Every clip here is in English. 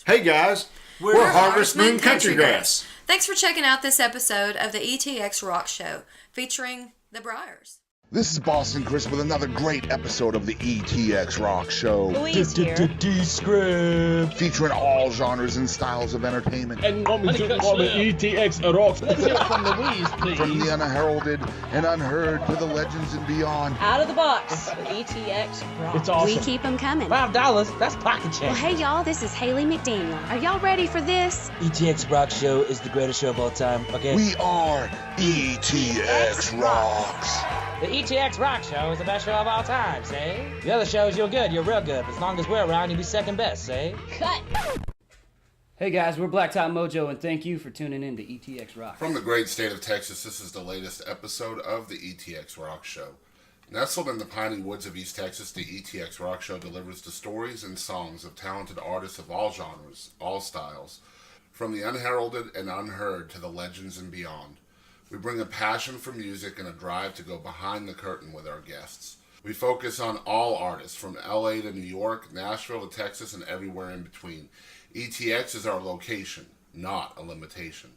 Hey guys, we're Harvest Moon Country Grass. Thanks for checking out this episode of the ETX ROCKS Show featuring the Briars. This is Boston Chris with another great episode of the ETX ROCKS Show. Louise here. Descript. Featuring all genres and styles of entertainment. And what we do call the ETX ROCKS. Let's hear it from Louise, please. From the unheralded and unheard to the legends and beyond. Out of the box with ETX ROCKS. It's awesome. We keep them coming. $5, that's pocket change. Well, hey, y'all, this is Haley McDaniel. Are y'all ready for this? ETX ROCKS Show is the greatest show of all time, okay? We are ETX ROCKS. The ETX ROCKS Show is the best show of all time, say? The other shows, you're good, you're real good. But as long as we're around, you'll be second best, say? Cut. Hey guys, we're Blacktop Mojo, and thank you for tuning in to ETX ROCKS. From the great state of Texas, this is the latest episode of the ETX ROCKS Show. Nestled in the piney woods of East Texas, the ETX ROCKS Show delivers the stories and songs of talented artists of all genres, all styles, from the unheralded and unheard to the legends and beyond. We bring a passion for music and a drive to go behind the curtain with our guests. We focus on all artists, from LA to New York, Nashville to Texas, and everywhere in between. ETX is our location, not a limitation.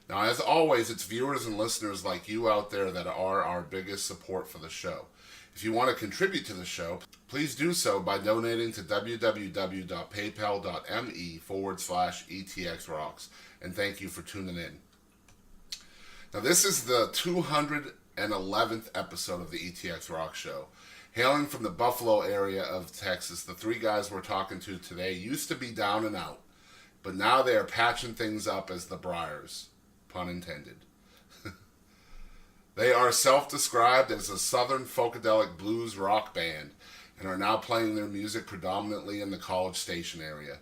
Now, as always, it's viewers and listeners like you out there that are our biggest support for the show. If you want to contribute to the show, please do so by donating to www.paypal.me/ETXRocks. And thank you for tuning in. Now, this is the 211th episode of the ETX ROCKS Show. Hailing from the Buffalo area of Texas, the three guys we're talking to today used to be down and out, but now they are patching things up as the Briars, pun intended. They are self-described as a Southern Folkadelic Blues Rock band and are now playing their music predominantly in the College Station area.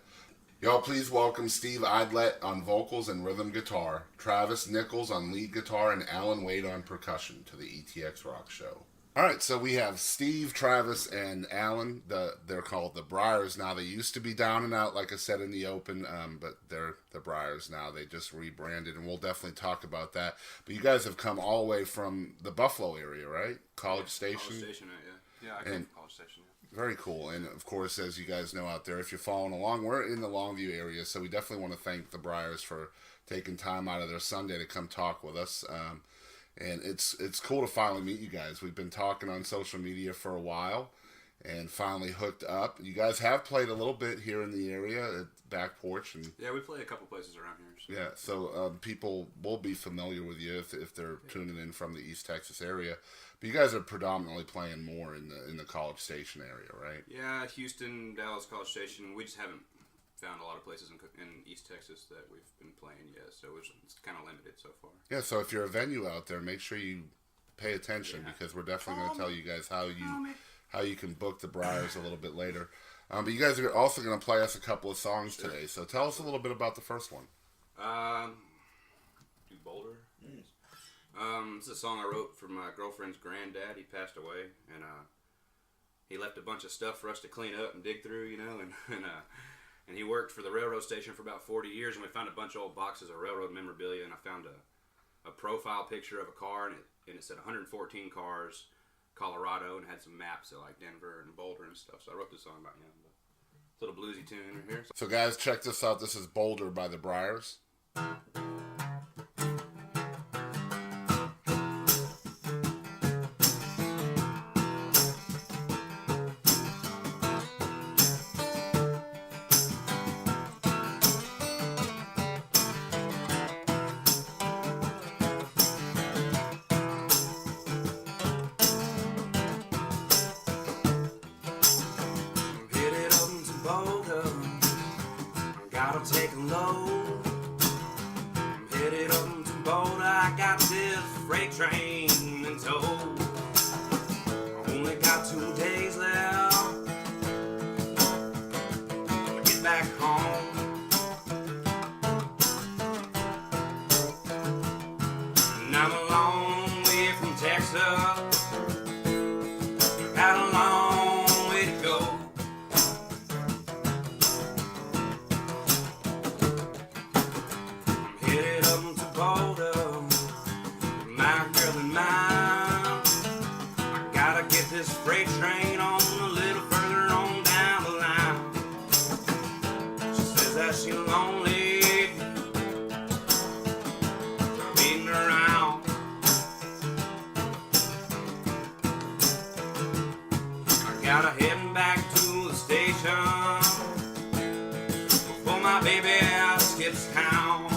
Y'all please welcome Steve Idlett on vocals and rhythm guitar, Travis Nichols on lead guitar, and Alan Wade on percussion to the ETX ROCKS Show. Alright, so we have Steve, Travis, and Alan. They're called the Briars now. They used to be down and out, like I said in the open, but they're the Briars now. They just rebranded, and we'll definitely talk about that. But you guys have come all the way from the Buffalo area, right? College Station? College Station, yeah. Yeah, I came from College Station, yeah. Very cool. And, of course, as you guys know out there, if you're following along, we're in the Longview area, so we definitely want to thank the Briars for taking time out of their Sunday to come talk with us. And it's cool to finally meet you guys. We've been talking on social media for a while and finally hooked up. You guys have played a little bit here in the area at Back Porch. And yeah, we play a couple places around here. So. Yeah, so people will be familiar with you if they're tuning in from the East Texas area. But you guys are predominantly playing more in the College Station area, right? Yeah, Houston, Dallas, College Station. We just haven't found a lot of places in East Texas that we've been playing yet, so it's kind of limited so far. Yeah, so if you're a venue out there, make sure you pay attention because we're definitely going to tell you guys how you can book the Briars a little bit later. But you guys are also going to play us a couple of songs today, so tell us a little bit about the first one. Do Boulder. It's a song I wrote for my girlfriend's granddad. He passed away, and he left a bunch of stuff for us to clean up and dig through, you know, and he worked for the railroad station for about 40 years, and we found a bunch of old boxes of railroad memorabilia, and I found a profile picture of a car, and it said 114 cars, Colorado, and had some maps of like Denver and Boulder and stuff. So I wrote this song about him. It's a little bluesy tune right here. So guys, check this out. This is Boulder by the Briars. Take a load. I'm headed up to Boulder. I got this freight train in tow. I only got 2 days left to get back home. And I'm a long way from Texas. Got a long way to go. Headed up to Boulder, my girl and mine. she lonely, beating around. I gotta heading back to the station before my baby skips town.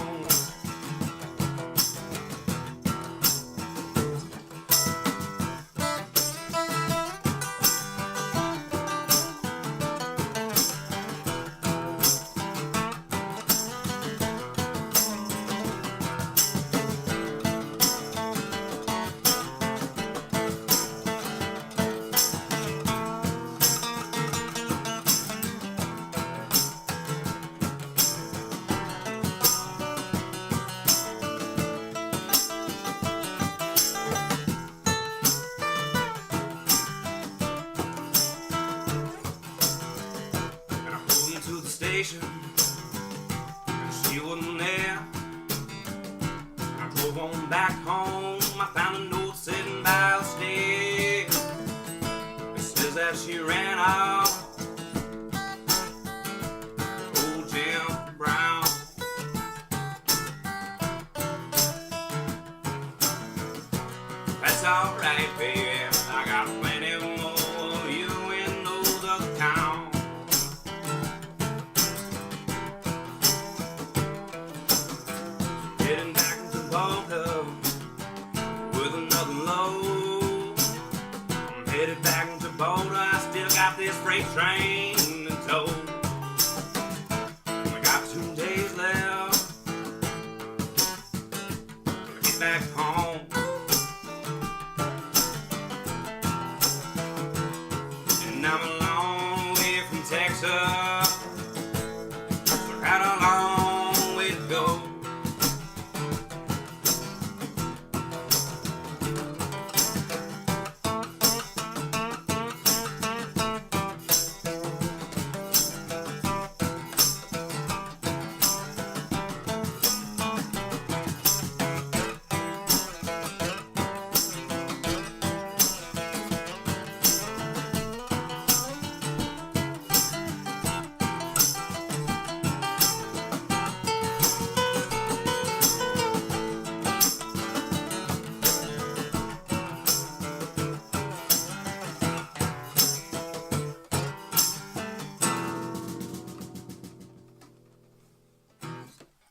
And she wasn't there. I drove on back home. I found a note sitting by the stairs. It says that she ran off. Old Jim Brown. That's alright, baby. I got plenty more of you in those other towns. Heading back to Boulder with another load. I'm headed back to Boulder. I still got this freight train to tow. I got 2 days left to get back home. And I'm a long way from Texas. So I got a long way to go.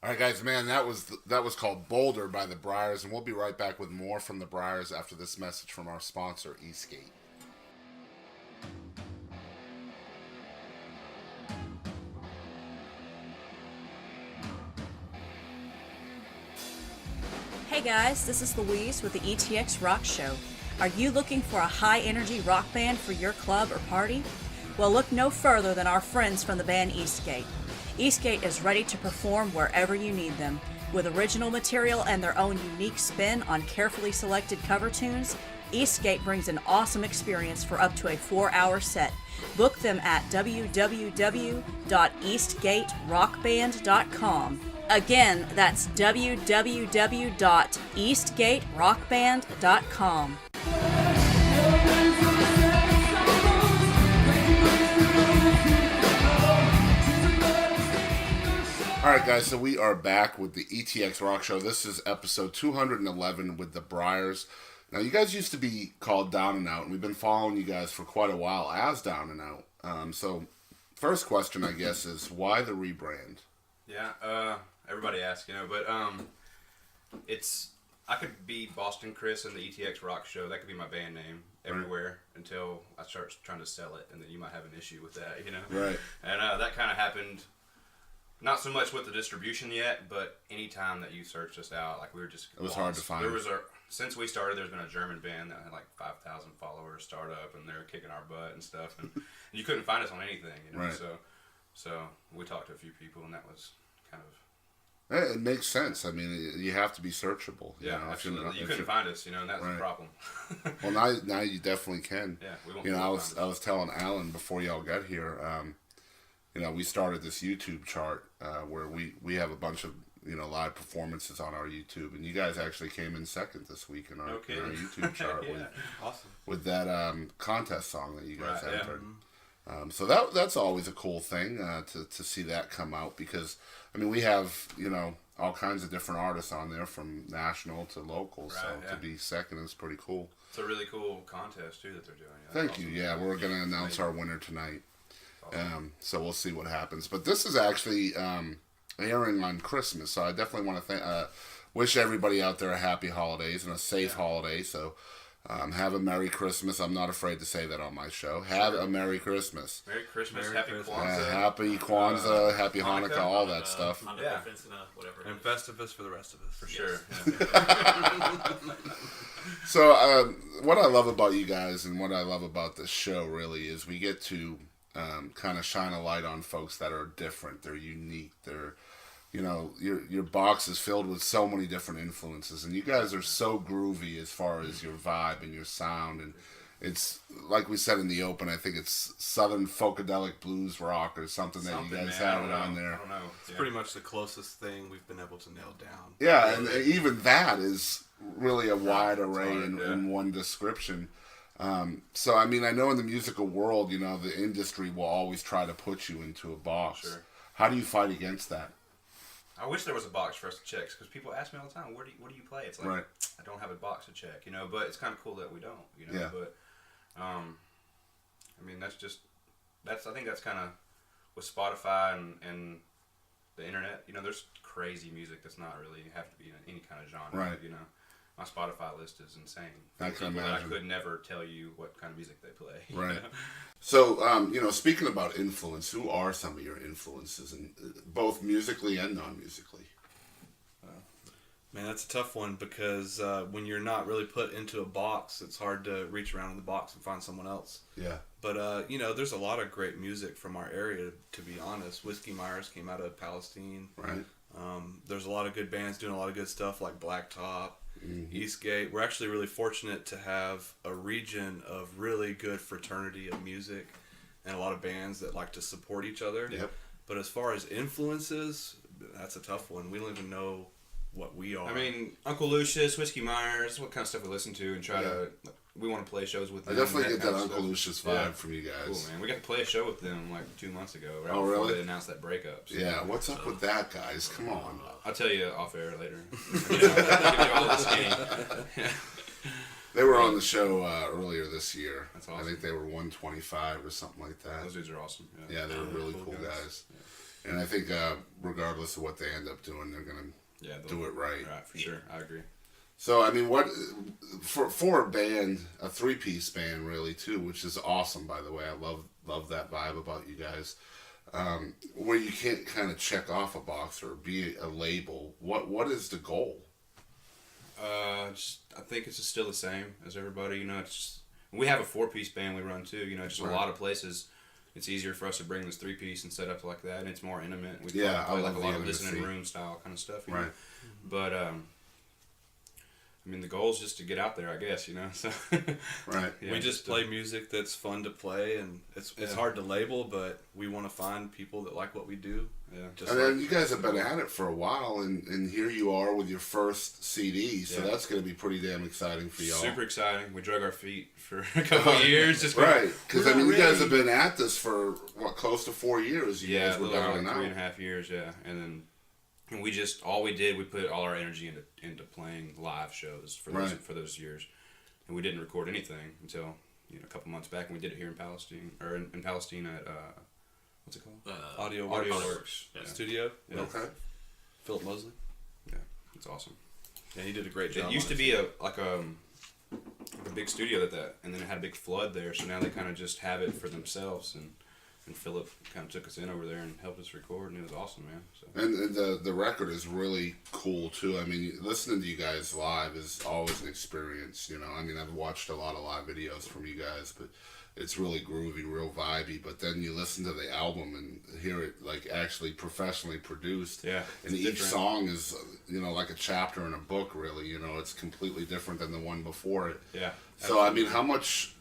All right, guys, man, that was called Boulder by the Briars, and we'll be right back with more from the Briars after this message from our sponsor, Eastgate. Hey guys, this is Louise with the ETX ROCKS Show. Are you looking for a high-energy rock band for your club or party? Well, look no further than our friends from the band Eastgate. Eastgate is ready to perform wherever you need them. With original material and their own unique spin on carefully selected cover tunes, Eastgate brings an awesome experience for up to a 4-hour set. Book them at www.eastgaterockband.com. Again, that's www.eastgaterockband.com. Alright guys, so we are back with the ETX ROCKS Show. This is episode 211 with the Briars. Now you guys used to be called Down and Out, and we've been following you guys for quite a while as Down and Out. So first question, I guess, is why the rebrand? Yeah, everybody asks, but it's, I could be Boston Chris and the ETX ROCKS Show. That could be my band name everywhere until I start trying to sell it, and then you might have an issue with that, Right. And that kind of happened. Not so much with the distribution yet, but any time that you searched us out, like we were just it was hard to find. Since we started, there's been a German band that had like 5,000 followers start up, and they were kicking our butt and stuff, and you couldn't find us on anything, Right. So we talked to a few people, and that was kind of. It makes sense. I mean, you have to be searchable. Yeah, absolutely. You couldn't find us, and that's the problem. Well, now you definitely can. Yeah, we won't. I was telling Alan before y'all got here. We started this YouTube chart where we have a bunch of live performances on our YouTube, and you guys actually came in second this week in our YouTube chart awesome. with that contest song that you guys entered. So that's always a cool thing to see that come out, because I mean we have all kinds of different artists on there from national to local. So to be second is pretty cool. It's a really cool contest too that they're doing. Thank you. Yeah, we're gonna announce our winner tonight. So we'll see what happens. But this is actually airing on Christmas, so I definitely want to wish everybody out there a happy holidays and a safe holiday. So have a Merry Christmas. I'm not afraid to say that on my show. Have a Merry Christmas. Merry Christmas, Happy Kwanzaa. Happy Kwanzaa, Happy Hanukkah, all that stuff. Whatever. And Festivus for the rest of us. For sure. So what I love about you guys and what I love about this show really is we get to kind of shine a light on folks that are different. They're unique. They're, your box is filled with so many different influences, and you guys are so groovy as far as your vibe and your sound. And it's like we said in the open, I think it's Southern Folkadelic Blues Rock or something that you guys have it on there. I don't know. It's pretty much the closest thing we've been able to nail down. Yeah, and even that is really a wide array in one description. So, I mean, I know in the musical world, the industry will always try to put you into a box. Sure. How do you fight against that? I wish there was a box for us to check, because people ask me all the time, what do you play? It's like, I don't have a box to check, but it's kind of cool that we don't, Yeah. But, I mean, I think that's kind of with Spotify and the internet, there's crazy music that's not really have to be in any kind of genre, Right. My Spotify list is insane. I can imagine. I could never tell you what kind of music they play. Right. So, speaking about influence, who are some of your influences, both musically and non-musically? Man, that's a tough one, because when you're not really put into a box, it's hard to reach around in the box and find someone else. Yeah. But, there's a lot of great music from our area, to be honest. Whiskey Myers came out of Palestine. Right. There's a lot of good bands doing a lot of good stuff like Blacktop, Eastgate. We're actually really fortunate to have a region of really good fraternity of music and a lot of bands that like to support each other. Yep. But as far as influences, that's a tough one. We don't even know what we are. I mean, Uncle Lucius, Whiskey Myers, what kind of stuff we listen to and try to... We want to play shows with them. I definitely get that Uncle Lucius vibe from you guys. Cool, man. We got to play a show with them like 2 months ago. Right Oh, before really? they announced that breakup. So. Yeah, what's up with that, guys? Come on. I'll tell you off air later. I'll give you all the skinny. They were on the show earlier this year. That's awesome. I think they were 125 or something like that. Those dudes are awesome. Yeah, they were really cool guys. Yeah. And I think regardless of what they end up doing, they're going to do it right. Right, for sure. I agree. So, I mean, what for a band, a three-piece band, really, too, which is awesome, by the way. I love that vibe about you guys. Where you can't kind of check off a box or be a label. What is the goal? I think it's just still the same as everybody. It's just, we have a 4-piece band we run too. Just a lot of places. It's easier for us to bring this 3-piece and set up like that, and it's more intimate. We play like a lot of listening room style kind of stuff. Right. But I mean, the goal is just to get out there, I guess, So, right. Yeah, we just play music that's fun to play, and it's hard to label, but we want to find people that like what we do. Yeah. And then you guys have been at it for a while, and here you are with your first CD, so that's going to be pretty damn exciting for y'all. Super exciting. We drug our feet for a couple of years. Just right, because, I mean, you guys have been at this for, close to 4 years? You guys were like 3.5 years, and then... And we put all our energy into playing live shows for those years, and we didn't record anything until a couple months back, and we did it here in Palestine at what's it called? Audio Works Studio. Yeah. Okay. Philip Mosley. Yeah, it's awesome. Yeah, he did a great job. It used to be a big studio and then it had a big flood there, so now they kind of just have it for themselves and Philip kind of took us in over there and helped us record, and it was awesome, man. So. And the record is really cool, too. I mean, listening to you guys live is always an experience, I mean, I've watched a lot of live videos from you guys, but it's really groovy, real vibey. But then you listen to the album and hear it, like, actually professionally produced. Yeah. And each song is, like a chapter in a book, really. It's completely different than the one before it. Yeah. So, I mean, how much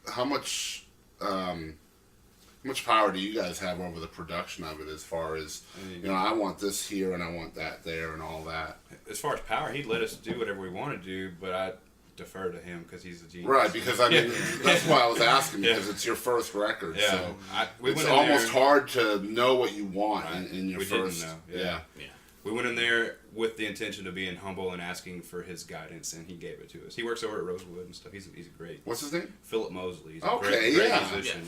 power do you guys have over the production of it as far as, I want this here and I want that there and all that? As far as power, he'd let us do whatever we want to do, but defer to him because he's a genius. Right, because I mean, that's why I was asking, because it's your first record, so it's almost hard to know what you want in your first. Didn't know. Yeah. We went in there with the intention of being humble and asking for his guidance, and he gave it to us. He works over at Rosewood and stuff. He's a great. What's his name? Philip Mosley. He's a great musician.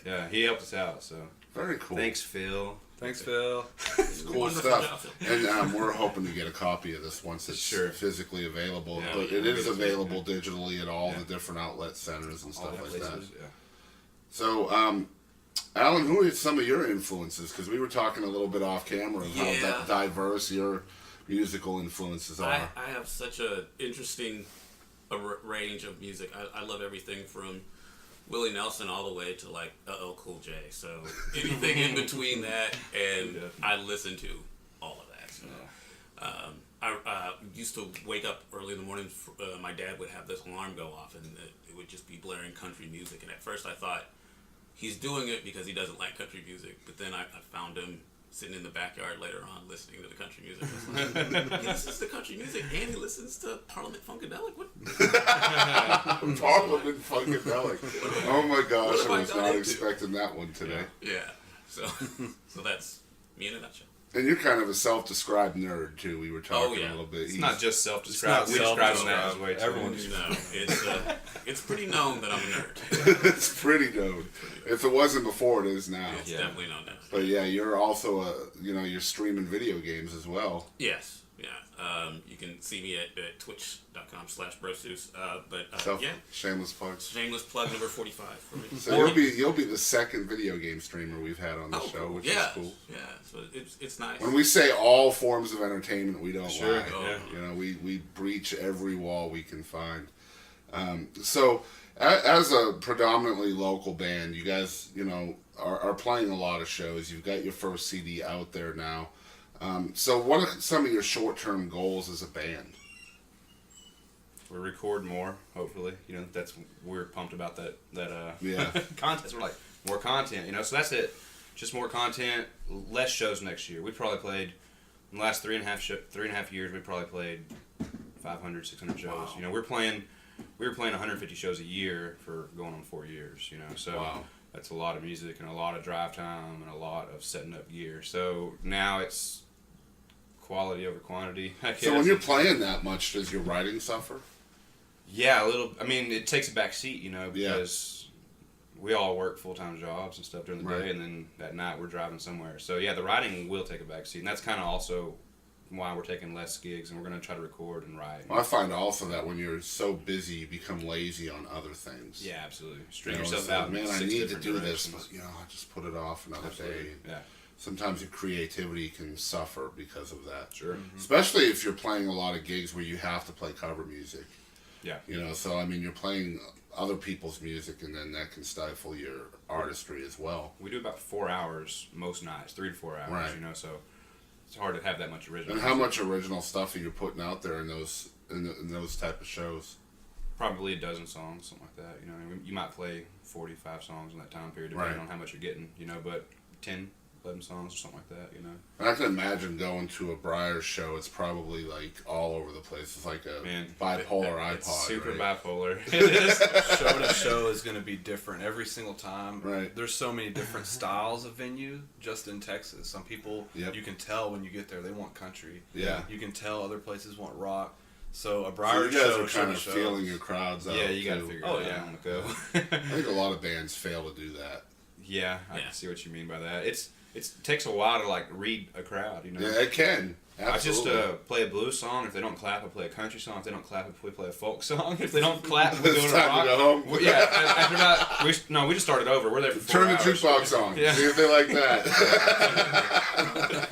Yeah. He helped us out. So very cool. Thanks, Phil. Thanks, Phil. It's cool stuff. And we're hoping to get a copy of this once it's physically available. Yeah, but it is available digitally at all the different outlet centers and stuff like that. Yeah. So, Alan, who are some of your influences? Because we were talking a little bit off camera of how diverse your musical influences are. I have such a interesting range of music. I love everything from Willie Nelson all the way to like LL Cool J. So anything in between that, and I listen to all of that. So, I used to wake up early in the morning. My dad would have this alarm go off, and it would just be blaring country music. And at first, I thought he's doing it because he doesn't like country music. But then I found him sitting in the backyard later on listening to the country music. I was like, he listens to country music and he listens to Parliament Funkadelic? What? Parliament Funkadelic. Oh my gosh, I was not expecting that one today. Yeah. So that's me in a nutshell. And you're kind of a self-described nerd too. We were talking a little bit. It's not just self-described. We describe that as way too. Everyone knows. It's pretty known that I'm a nerd. It's pretty known. If it wasn't before, it is now. It's definitely known now. But yeah, you're also you're streaming video games as well. Yes. Yeah. You can see me at twitch.com/brosus. Shameless plugs. Shameless plug number 45 for me. So you'll be the second video game streamer we've had on the show, which is cool. Yeah. So it's nice. When we say all forms of entertainment, we don't lie. Oh. We breach every wall we can find. So as a predominantly local band, you guys, are playing a lot of shows. You've got your first CD out there now. So what are some of your short-term goals as a band? We record more, hopefully. We're pumped about that contest. We're like, more content, so that's it. Just more content, less shows next year. We probably played, in the last 3.5 years, we probably played 500, 600 shows. Wow. We were playing 150 shows a year for going on 4 years, so that's a lot of music and a lot of drive time and a lot of setting up gear. So now it's quality over quantity, I guess. So when you're playing that much, does your writing suffer? Yeah, a little. I mean, it takes a back seat, because we all work full-time jobs and stuff during the day, and then at night we're driving somewhere. So yeah, the writing will take a back seat, and that's kind of also why we're taking less gigs, and we're going to try to record and write. Well, I find also that when you're so busy, you become lazy on other things. Yeah, absolutely. String yourself out. Man, I need to do this, but I just put it off another day. Yeah. Sometimes your creativity can suffer because of that. Sure. Especially if you're playing a lot of gigs where you have to play cover music. Yeah. So I mean, you're playing other people's music, and then that can stifle your artistry as well. We do about 4 hours most nights, 3 to 4 hours. Right. So it's hard to have that much original. And how much original stuff are you putting out there in those type of shows? Probably a dozen songs, something like that. You might play 45 songs in that time period, depending on how much you're getting. But 10, 11 songs or something like that. And I can imagine going to a Briars show. It's probably like all over the place. It's like a bipolar iPod. It's super bipolar. It is. Show to show is going to be different every single time. Right. There's so many different styles of venue just in Texas. Some people, you can tell when you get there, they want country. Yeah. You can tell other places want rock. So a Briars you guys show, are kind of feeling your crowds out. Yeah, you got to figure it out. Yeah. I think a lot of bands fail to do that. Yeah, I can see what you mean by that. It takes a while to read a crowd, Yeah, it can. Absolutely. I just play a blues song. If they don't clap, I play a country song. If they don't clap, we play a folk song. If they don't clap, we go to rock. To go home. Yeah, after about we just started over. We're there for 4 hours. Turn the jukebox on. Yeah. See if they like that.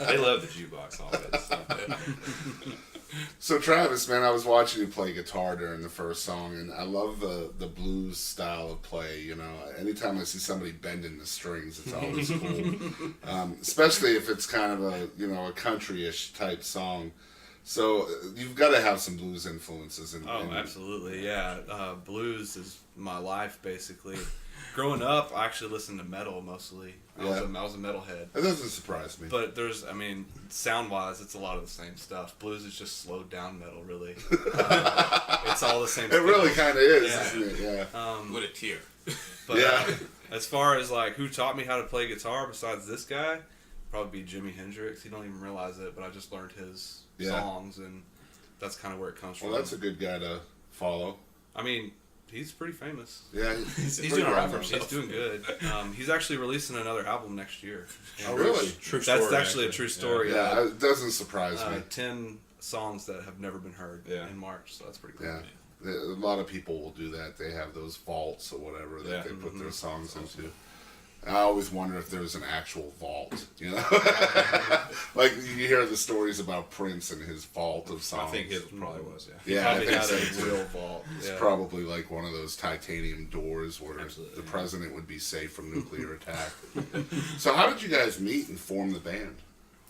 They love the jukebox, all that stuff. So Travis, man, I was watching you play guitar during the first song, and I love the blues style of play. Anytime I see somebody bending the strings, it's always cool. Especially if it's kind of a country-ish type song. So you've got to have some blues influences. Absolutely, yeah. Blues is my life, basically. growing up, I actually listened to metal mostly. I was a metalhead. That doesn't surprise me. But sound-wise, it's a lot of the same stuff. Blues is just slowed down metal, really. It's all the same. It really kind of is, isn't it? Yeah. What a tear. But as far as like who taught me how to play guitar besides this guy, probably be Jimi Hendrix. He don't even realize it, but I just learned his songs, and that's kind of where it comes from. Well, that's a good guy to follow. I mean, he's pretty famous. Yeah, he's doing all right for He's himself. doing good. He's actually releasing another album next year. Oh, really? True story. That's actually a true story. Yeah, it doesn't surprise me. 10 songs that have never been heard in March, so that's pretty cool. Yeah. A lot of people will do that. They have those vaults or whatever that they put their songs into. I always wonder if there's an actual vault, you know? Like, you hear the stories about Prince and his vault of songs. I think his probably was, Yeah, I think had so, a too. real vault. It's probably like one of those titanium doors where the president would be safe from nuclear attack. So how did you guys meet and form the band?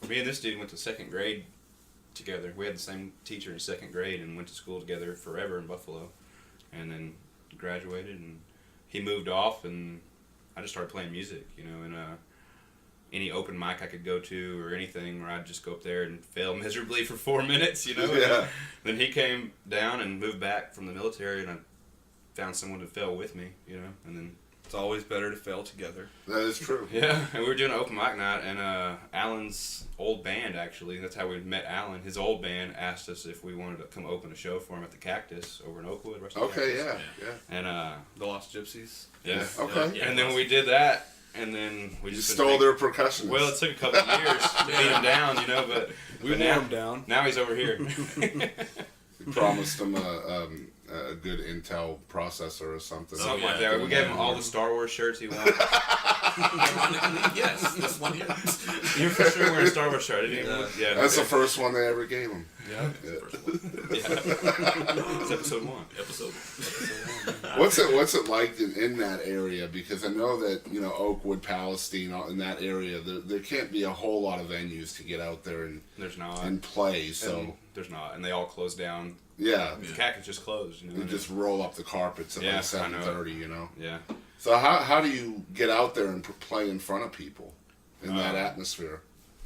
Me and this dude went to second grade together. We had the same teacher in second grade and went to school together forever in Buffalo, and then graduated, and he moved off, and I just started playing music, you know, and any open mic I could go to or anything where I'd just go up there and fail miserably for 4 minutes, you know. Yeah. Then he came down and moved back from the military, and I found someone to fail with me, you know, and then it's always better to fail together. That is true. Yeah, and we were doing an open mic night, and Alan's old band, actually, that's how we met Alan. His old band asked us if we wanted to come open a show for him at the Cactus over in Oakwood. Okay, yeah. And the Lost Gypsies. Yeah. Okay. And then we did that, and then we You just stole their percussionist. Well, it took a couple of years to beat him down, you know, but We but wore now, him down. Now he's over here. You promised him a good Intel processor or something. Something like that. We gave him all the Star Wars shirts he wanted. Yes, this one here. You're for sure wearing a Star Wars shirt. I didn't even look. Yeah. That's the first one they ever gave him. Yeah. It's episode 1. Episode 1. What's it like in that area? Because I know that, you know, Oakwood, Palestine, in that area, there can't be a whole lot of venues to get out there and There's not. and play. So And there's not, and they all closed down. yeah, The Cactus just closed, you know. you just roll up the carpets at Yeah, like I know. 7:30. You know. Yeah. So how do you get out there and play in front of people in that atmosphere?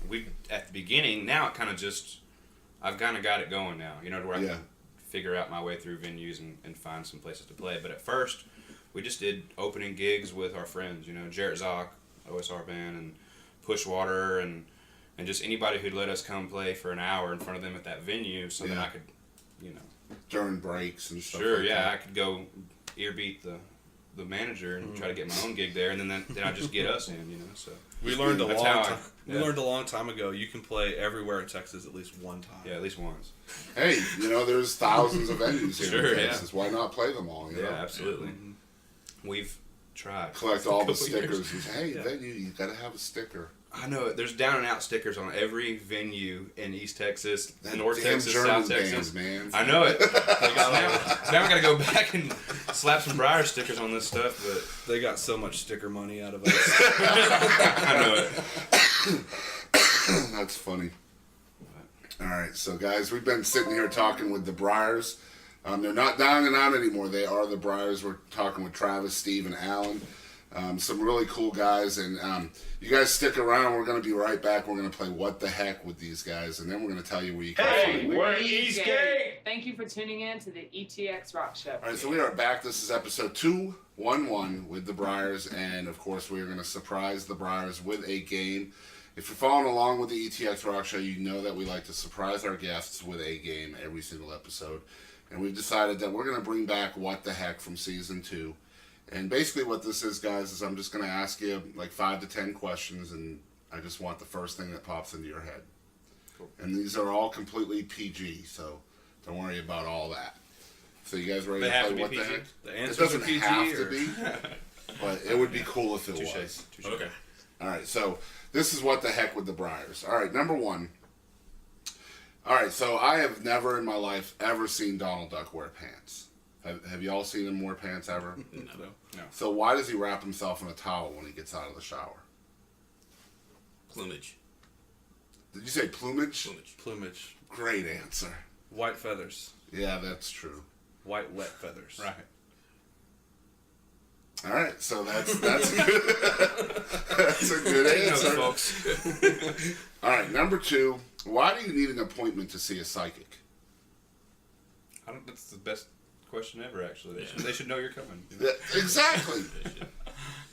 We at the beginning. Now it kind of just, I've kind of got it going now. You know, to where I can figure out my way through venues and find some places to play. But at first, we just did opening gigs with our friends. You know, Jarrett Zock, OSR band, and Pushwater, and just anybody who'd let us come play for an hour in front of them at that venue, so that I could, you know, during breaks and stuff. sure, like yeah, that. I could go ear beat the manager and try to get my own gig there, and then I just get us in, you know. So We learned That's how I- We learned a long time ago. You can play everywhere in Texas at least one time. Yeah, at least once. Hey, you know, there's thousands of venues here Sure, in yeah. Texas. Why not play them all? You Yeah, know? absolutely. We've tried. Collect all the Couple stickers years. and say, hey, Yeah. venue, you gotta have a sticker. I know it. There's down and out stickers on every venue in East Texas, That North damn Texas, German South Texas. bands, man. I know it. now I gotta go back and slap some Briars stickers on this stuff, but They got so much sticker money out of us. I know it. That's funny. All right, so guys, we've been sitting here talking with the Briars. They're not down and out anymore. They are the Briars. We're talking with Travis, Steve, and Alan. Some really cool guys, and you guys stick around. We're going to be right back. We're going to play What the Heck with these guys, and then we're going to tell you where you can find them. we're Eastgate. Thank you for tuning in to the ETX ROCKS Show. All right, so we are back. This is episode 211 with the Briars, and of course, we are going to surprise the Briars with a game. If you're following along with the ETX ROCKS Show, you know that we like to surprise our guests with a game every single episode, and we've decided that we're going to bring back What the Heck from Season 2. And basically what this is, guys, is I'm just going to ask you like 5 to 10 questions, and I just want the first thing that pops into your head. Cool. And these are all completely PG, so don't worry about all that. So you guys ready They to have play to be What PG? the Heck? The answers it doesn't are PG, have to or- be, but it would be cool if it Touche. was. Okay. All right, so this is What the Heck with the Briars. All right, number one. All right, so I have never in my life ever seen Donald Duck wear pants. Have you all seen him wear pants ever? No. So why does he wrap himself in a towel when he gets out of the shower? Plumage. Did you say plumage? Plumage. Great answer. White feathers. Yeah, that's true. White wet feathers. Right. All right, so that's good. That's a good answer, folks. All right, number 2. Why do you need an appointment to see a psychic? That's the best question ever. Actually, they should know you're coming. Yeah, exactly.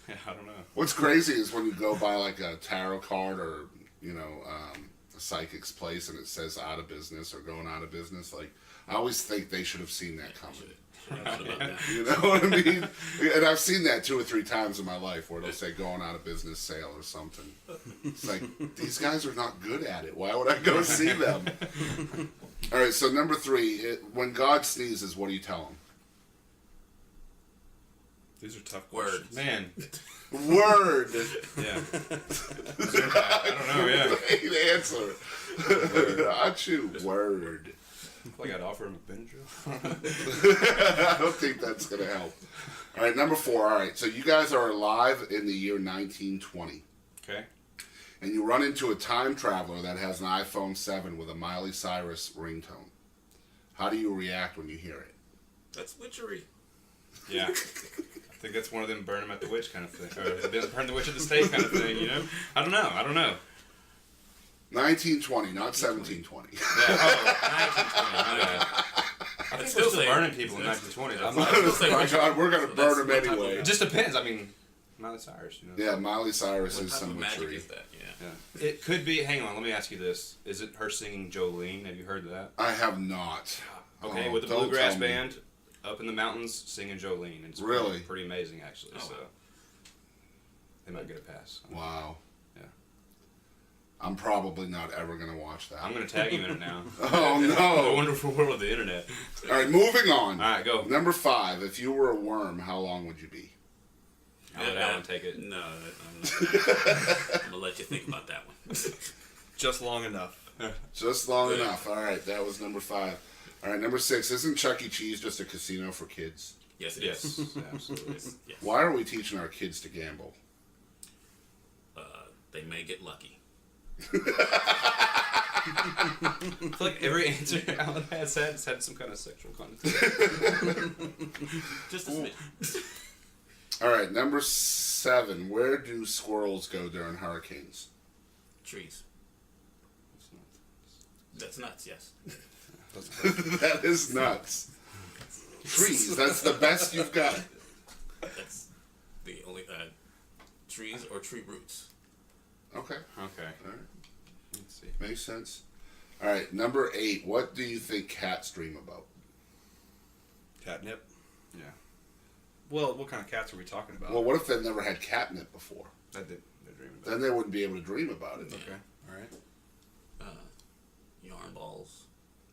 Yeah, I don't know. What's crazy is when you go buy like a tarot card or a psychic's place and it says out of business or going out of business. Like I always think they should have seen that coming. You know what I mean? And I've seen that 2 or 3 times in my life where they'll say going out of business sale or something. It's like, these guys are not good at it. Why would I go see them? All right, so number 3, when God sneezes, what do you tell him? These are tough questions. Man. Word. Yeah. I don't know, yeah. Great answer. Achoo. Word. Like I'd offer him a Benadryl. I don't think that's going to help. All right, number 4. All right, so you guys are alive in the year 1920. Okay. And you run into a time traveler that has an iPhone 7 with a Miley Cyrus ringtone. How do you react when you hear it? That's witchery. Yeah. I think that's one of them burn him at the witch kind of thing. Or burn the witch at the stake kind of thing, you know? I don't know. 1920, not 1720. Yeah, 1920. I think we're still burning people in 1920. My God, we're going to burn them anyway. It just depends. I mean, Miley Cyrus, you know. Yeah, Miley Cyrus is some magic witchery. is that? Yeah. It could be. Hang on, let me ask you this: is it her singing Jolene? Have you heard of that? I have not. Okay, with the don't bluegrass tell me. band up in the mountains singing Jolene. It's Really? pretty amazing, actually. Oh, so they might get a pass. Wow. Yeah. I'm probably not ever going to watch that. I'm going to tag you in it now. Oh, no. The wonderful world of the internet. All right, moving on. All right, go. Number 5, if you were a worm, how long would you be? I'll let Alan take it. No, I'm going to let you think about that one. Just long enough. Just long enough. All right, that was number 5. All right, number 6, isn't Chuck E. Cheese just a casino for kids? Yes, it is. Yes, absolutely. Yes. Why are we teaching our kids to gamble? They may get lucky. I feel like every answer Alan has had some kind of sexual connotation. Just a smidge. All right, number 7, where do squirrels go during hurricanes? Trees. That's nuts, yes. That is nuts. Trees, that's the best you've got. That's the only trees or tree roots. Okay. Okay. All right. Let's see. Makes sense. All right, number 8, what do you think cats dream about? Catnip? Yeah. Well, what kind of cats are we talking about? Well, what if they've never had catnip before? They're dreaming about Then they wouldn't be able to dream about it. Okay. All right. Yarn balls.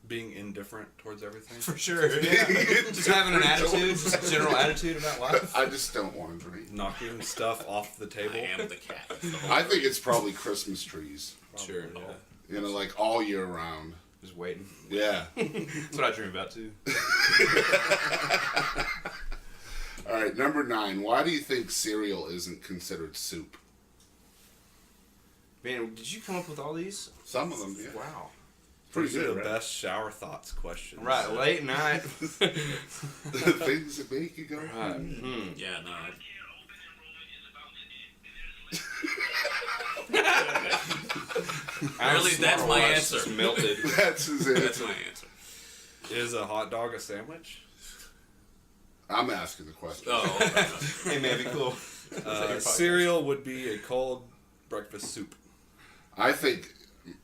Being indifferent towards everything? For sure. Yeah. Just having an attitude, just a general attitude about life. I just don't want to dream. Knocking stuff off the table. I am the cat. I think it's probably Christmas trees. Sure. Oh. You know, like all year round. Just waiting. Yeah. That's what I dream about too. All right, number 9. Why do you think cereal isn't considered soup? Man, did you come up with all these? Some of them, yeah. Wow. Pretty These are good, the right? best shower thoughts questions. Right, late night. The things that make you go. Right. Yeah, no. Really, that's my answer. Melted. That's his answer. That's my answer. Is a hot dog a sandwich? I'm asking the question. Oh, okay. Hey man, be cool. Cereal would be a cold breakfast soup. I think,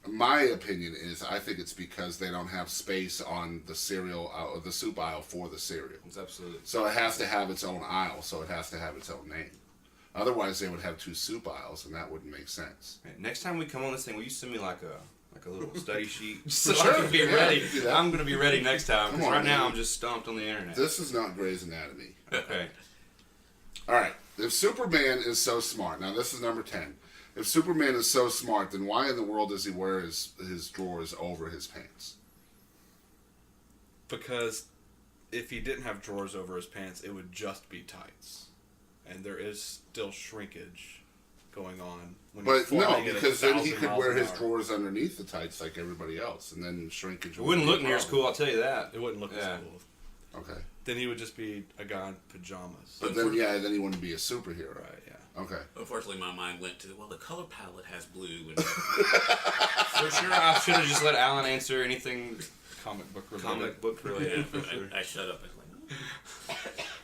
my opinion is, I think it's because they don't have space on the cereal or the soup aisle for the cereal. It's absolutely. So it has to have its own aisle, so it has to have its own name. Otherwise, they would have 2 soup aisles, and that wouldn't make sense. Hey, next time we come on this thing, will you send me like a little study sheet so Sure, I can be yeah, ready? do that. I'm gonna be ready next time. Come 'Cause on, right now man. I'm just stumped on the internet. This is not Grey's Anatomy. Okay. All right. If Superman is so smart, now this is number 10. If Superman is so smart, then why in the world does he wear his drawers over his pants? Because if he didn't have drawers over his pants, it would just be tights. And there is still shrinkage going on. When you're But no, flying at because then he 1,000 could miles wear an his hour. drawers underneath the tights like everybody else, and then shrinkage It wouldn't be a look near as problem. cool, I'll tell you that. It wouldn't look as cool. Okay. Then he would just be a guy in pajamas. But then, then he wouldn't be a superhero. Right, yeah. Okay. Unfortunately, my mind went to, well, the color palette has blue. And For sure, I should have just let Alan answer anything comic book related. Yeah, for sure. I shut up.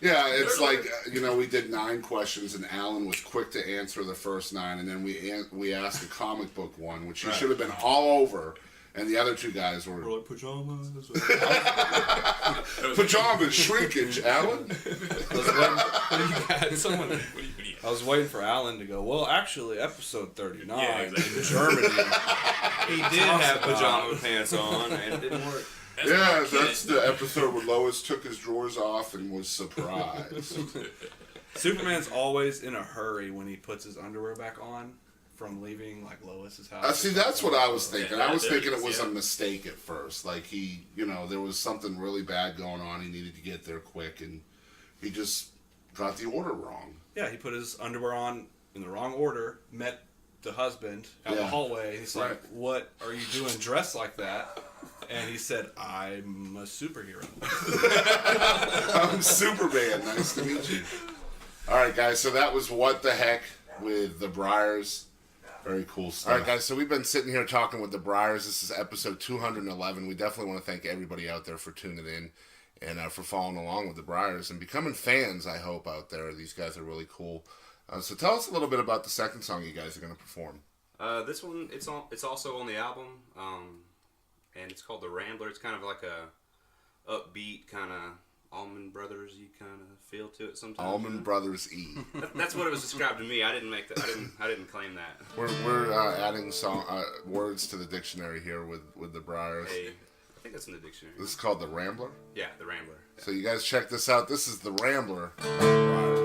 Yeah, it's like, we did 9 questions, and Alan was quick to answer the first 9, and then we asked a comic book one, which he should have been all over, and the other 2 guys were like, pajamas. Pajamas, shrinkage, Alan. I was waiting for Alan to go, well, actually, episode 39 in Germany. He did have pajama pants on, and it didn't work. That's the episode where Lois took his drawers off and was surprised. Superman's always in a hurry when he puts his underwear back on from leaving, like, Lois's house. See, that's what I was thinking. I was thinking it was a mistake at first. Like, he, there was something really bad going on. He needed to get there quick, and he just got the order wrong. Yeah, he put his underwear on in the wrong order, met the husband out the hallway, and he's like, what are you doing dressed like that? And he said, I'm a superhero. I'm Superman. Nice to meet you. All right, guys, so that was What the Heck with the Briars. Very cool stuff. All right, guys, so we've been sitting here talking with the Briars. This is episode 211. We definitely want to thank everybody out there for tuning in and for following along with the Briars and becoming fans, I hope, out there. These guys are really cool. So tell us a little bit about the second song you guys are going to perform. This one, it's also on the album, and it's called The Rambler. It's kind of like a upbeat kind of Allman Brothers-y kind of feel to it sometimes. Allman Brothers-y. That's what it was described to me. I didn't make that. I didn't claim that. We're adding words to the dictionary here with the Briars. I think that's in the dictionary. This is called The Rambler? Yeah, The Rambler. Yeah. So you guys check this out. This is The Rambler by the Briars.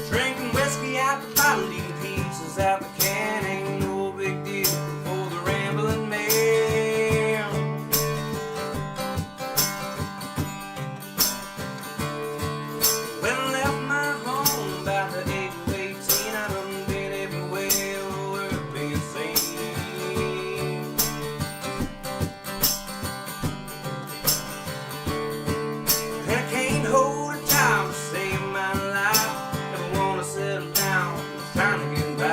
Drinking whiskey out the bottle, eating pieces out the can. Ain't no big deal for the rambling man. When I left my home about the age of 18, I done been everywhere worth being seen. And I can't hold a job to save my life. Settle down, trying to get by.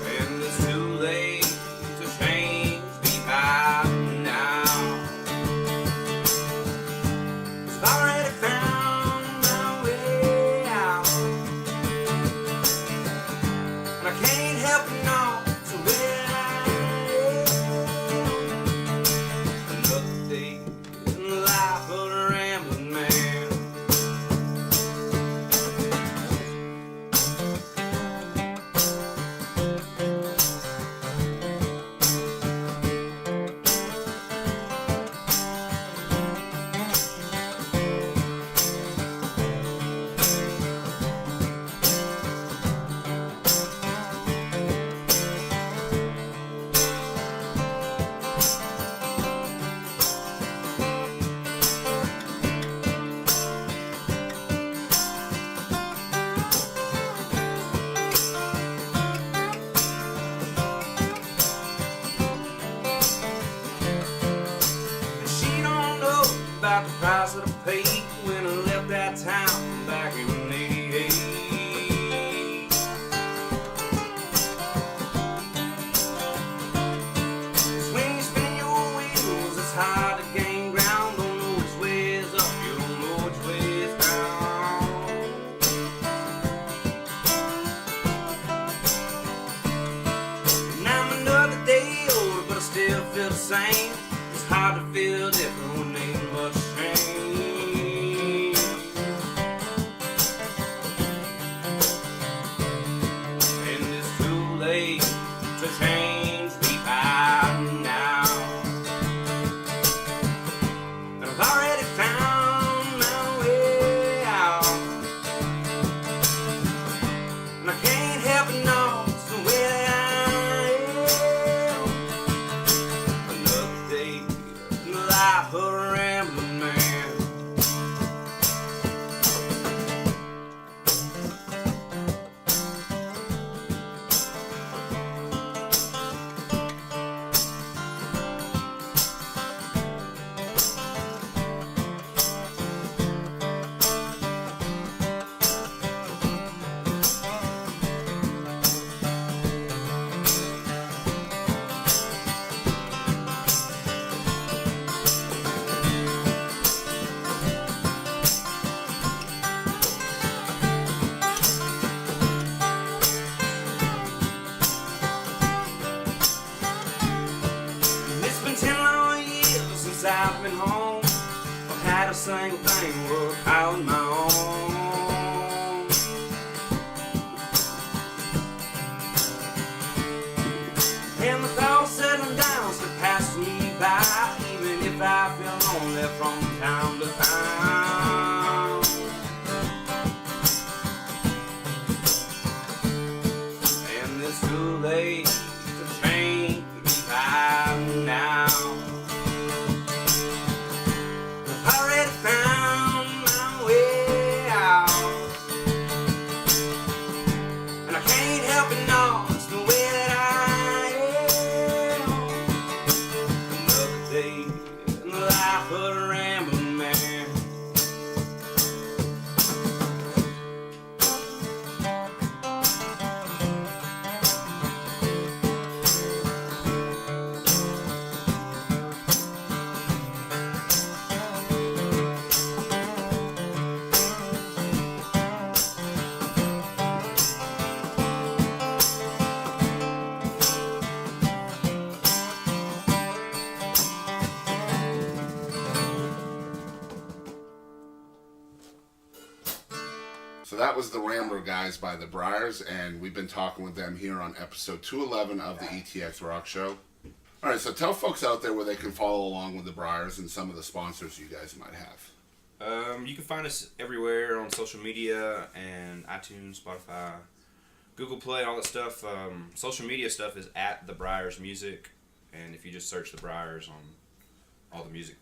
And it's too late to change me by now. 'Cause I've already found my way out, and I can't help it now to where I am. Another day in the life of a rambling man. And she don't know about the price that I paid when I left that town back in '88. Cause when you spin your wheels, it's hard to gain ground. Don't know which way is up, you don't know which way is down. And I'm another day older, but I still feel the same. It's hard to feel different when ain't much change. And it's too late to change me by now. And I've already found life of a rambling man. I've been home, I've had a single thing work out on my own. And the thought of settling down still passes me by, even if I feel lonely from time to time. And it's too late to change me now. Found my way out, and I can't help it now, it's the way that I am. Another day in the life of a rambling man. So that was the Rambler guys by the Briars, and we've been talking with them here on episode 211 of the ETX ROCKS Show. All right, so tell folks out there where they can follow along with the Briars and some of the sponsors you guys might have. You can find us everywhere on social media and iTunes, Spotify, Google Play, all that stuff. Social media stuff is at the Briars Music, and if you just search the Briars on all the music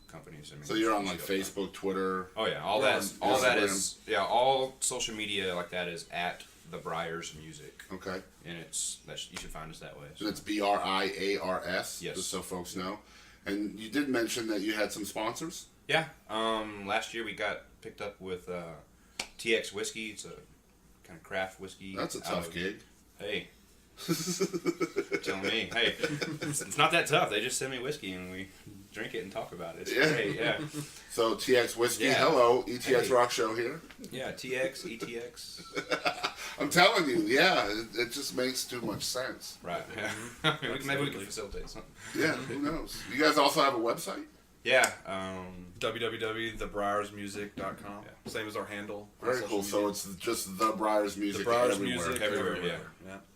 companies. I mean, So you're on like Facebook, Twitter. Oh yeah, all that is all social media like that is at the Briars Music. Okay. And you should find us that way. So that's BRIARS. Yes. Just so folks know. And you did mention that you had some sponsors. Yeah. Last year we got picked up with TX Whiskey. It's a kind of craft whiskey. That's a tough gig. Hey. Telling me, hey, it's not that tough. They just send me whiskey and we drink it and talk about it. It's great, yeah. So TX Whiskey, Yeah. Hello, ETX Hey. ROCKS Show here. Yeah, TX, ETX. I'm telling you, yeah, it just makes too much sense. Right. Yeah. Maybe we can facilitate something. Yeah, who knows? You guys also have a website? Yeah. www.thebriarsmusic.com. Yeah. Same as our handle. Very cool. So it's just the Briars Music The Briars everywhere. Music everywhere. Yeah.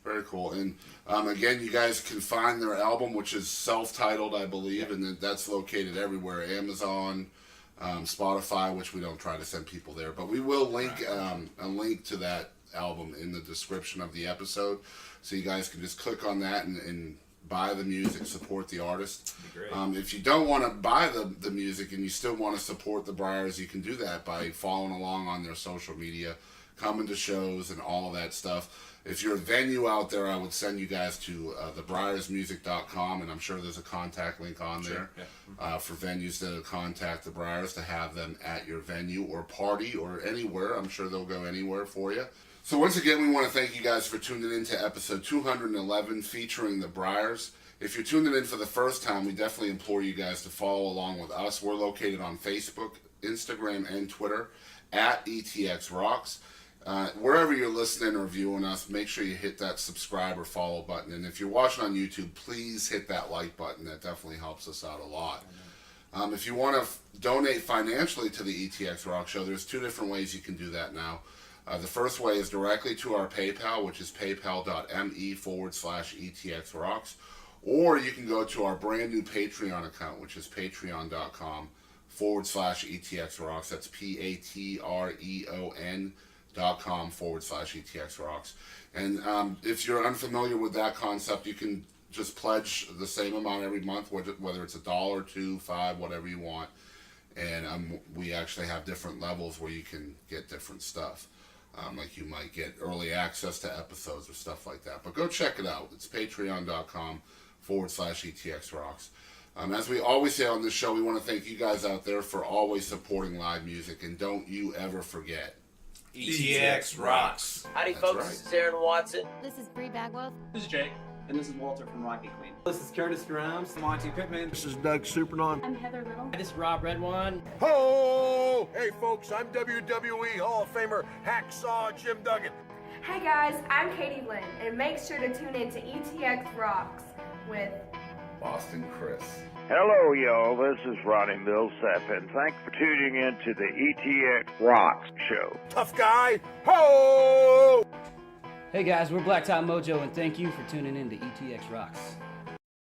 Very cool. And again, you guys can find their album, which is self-titled, I believe, and that's located everywhere. Amazon, Spotify, which we don't try to send people there, but we will link a link to that album in the description of the episode, so you guys can just click on that and buy the music, support the artist. If you don't want to buy the music and you still want to support the Briars, you can do that by following along on their social media, coming to shows and all of that stuff. If you're a venue out there, I would send you guys to thebriarsmusic.com, and I'm sure there's a contact link on there for venues to contact the Briars to have them at your venue or party or anywhere. I'm sure they'll go anywhere for you. So once again, we want to thank you guys for tuning in to episode 211 featuring the Briars. If you're tuning in for the first time, we definitely implore you guys to follow along with us. We're located on Facebook, Instagram, and Twitter at ETX ROCKS. Wherever you're listening or viewing us, make sure you hit that subscribe or follow button. And if you're watching on YouTube, please hit that like button. That definitely helps us out a lot. If you want to donate financially to the ETX ROCKS Show, there's two different ways you can do that now. The first way is directly to our PayPal, which is paypal.me/ETX ROCKS. Or you can go to our brand new Patreon account, which is patreon.com/ETX ROCKS. That's patreon.com/ETX ROCKS. And if you're unfamiliar with that concept, you can just pledge the same amount every month, whether it's $1, $2, $5, whatever you want. And we actually have different levels where you can get different stuff. Like you might get early access to episodes or stuff like that. But go check it out. It's patreon.com/ETX Rocks. As we always say on this show, we want to thank you guys out there for always supporting live music. And don't you ever forget, ETX rocks. Howdy, That's folks. right. This is Aaron Watson. This is Bree Bagwell. This is Jake. And this is Walter from Rocky Queen. This is Curtis Grimes. Monty Pittman. This is Doug Supernon. I'm Heather Little. This is Rob Redwine. Ho! Hey, folks, I'm WWE Hall of Famer Hacksaw Jim Duggan. Hey guys, I'm Katie Lynn, and make sure to tune in to ETX Rocks with Boston Chris. Hello, y'all. This is Ronnie Millsap, and thanks for tuning in to the ETX ROCKS Show. Tough guy. Ho! Hey guys, we're Blacktop Mojo, and thank you for tuning in to ETX Rocks.